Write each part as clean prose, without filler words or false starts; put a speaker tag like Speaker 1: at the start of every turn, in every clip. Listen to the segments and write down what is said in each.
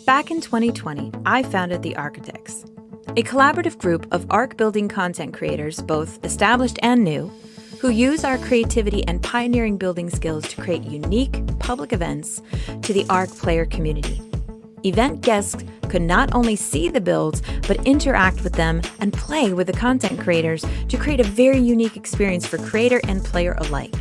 Speaker 1: Back in 2020, I founded the ARKitects, a collaborative group of ARK building content creators, both established and new, who use our creativity and pioneering building skills to create unique public events to the ARK player community. Event guests could not only see the builds, but interact with them and play with the content creators to create a very unique experience for creator and player alike.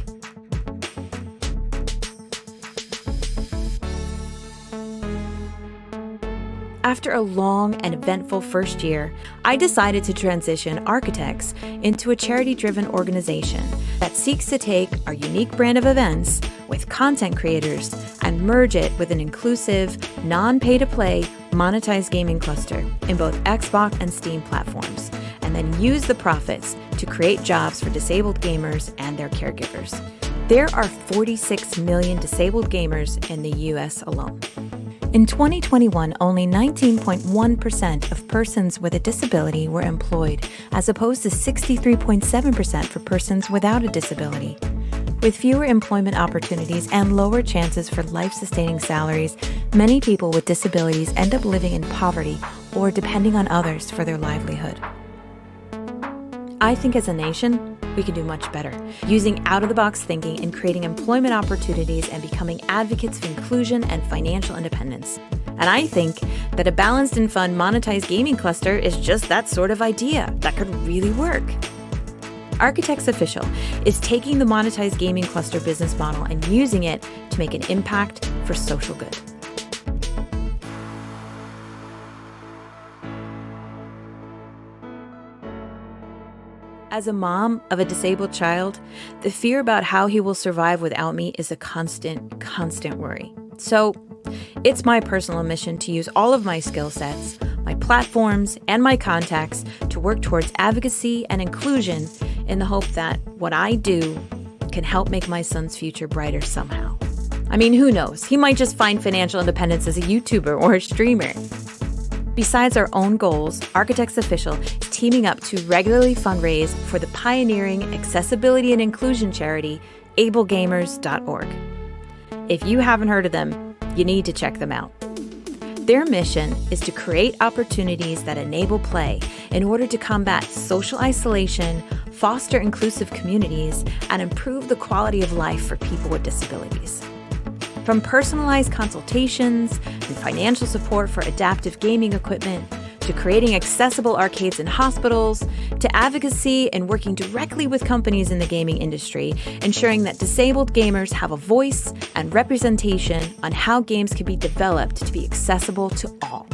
Speaker 1: After a long and eventful first year, I decided to transition ARKitects into a charity-driven organization that seeks to take our unique brand of events with content creators and merge it with an inclusive, non-pay-to-play, monetized gaming cluster in both Xbox and Steam platforms, and then use the profits to create jobs for disabled gamers and their caregivers. There are 46 million disabled gamers in the US alone. In 2021, only 19.1% of persons with a disability were employed, as opposed to 63.7% for persons without a disability. With fewer employment opportunities and lower chances for life-sustaining salaries, many people with disabilities end up living in poverty or depending on others for their livelihood. I think as a nation, we can do much better, using out-of-the-box thinking and creating employment opportunities and becoming advocates of inclusion and financial independence. And I think that a balanced and fun monetized gaming cluster is just that sort of idea that could really work. ARKitects Official is taking the monetized gaming cluster business model and using it to make an impact for social good. As a mom of a disabled child, the fear about how he will survive without me is a constant worry. So it's my personal mission to use all of my skill sets, my platforms, and my contacts to work towards advocacy and inclusion in the hope that what I do can help make my son's future brighter somehow. I mean, who knows? He might just find financial independence as a YouTuber or a streamer. Besides our own goals, ARKitects Official is teaming up to regularly fundraise for the pioneering accessibility and inclusion charity, ablegamers.org. If you haven't heard of them, you need to check them out. Their mission is to create opportunities that enable play in order to combat social isolation, foster inclusive communities, and improve the quality of life for people with disabilities. From personalized consultations and financial support for adaptive gaming equipment, to creating accessible arcades in hospitals, to advocacy and working directly with companies in the gaming industry, ensuring that disabled gamers have a voice and representation on how games can be developed to be accessible to all.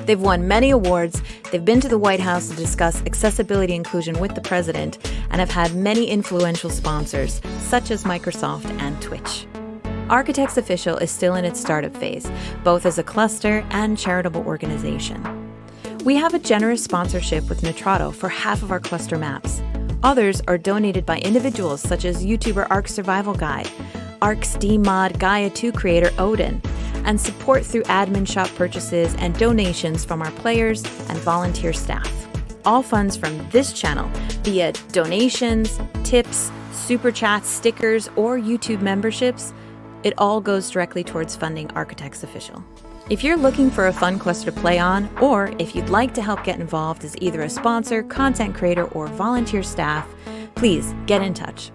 Speaker 1: They've won many awards, they've been to the White House to discuss accessibility inclusion with the president, and have had many influential sponsors, such as Microsoft and Twitch. ARKitects Official is still in its startup phase, both as a cluster and charitable organization. We have a generous sponsorship with NITRADO for half of our cluster maps. Others are donated by individuals such as YouTuber Ark Survival Guy, Ark Steam Mod Gaia 2 creator Odin, and support through admin shop purchases and donations from our players and volunteer staff. All funds from this channel via donations, tips, super chats, stickers, or YouTube memberships, it all goes directly towards funding ARKitects Official. If you're looking for a fun cluster to play on, or if you'd like to help get involved as either a sponsor, content creator, or volunteer staff, please get in touch.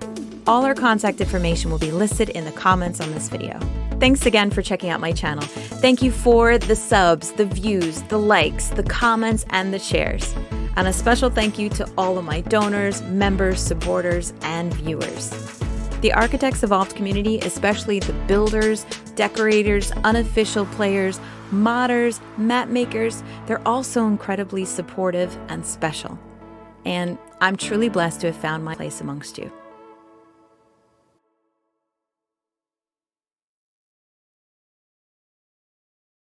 Speaker 1: All our contact information will be listed in the comments on this video. Thanks again for checking out my channel. Thank you for the subs, the views, the likes, the comments, and the shares. And a special thank you to all of my donors, members, supporters, and viewers. The ARKitects Evolved community, especially the builders, decorators, unofficial players, modders, map makers, they're all so incredibly supportive and special. And I'm truly blessed to have found my place amongst you.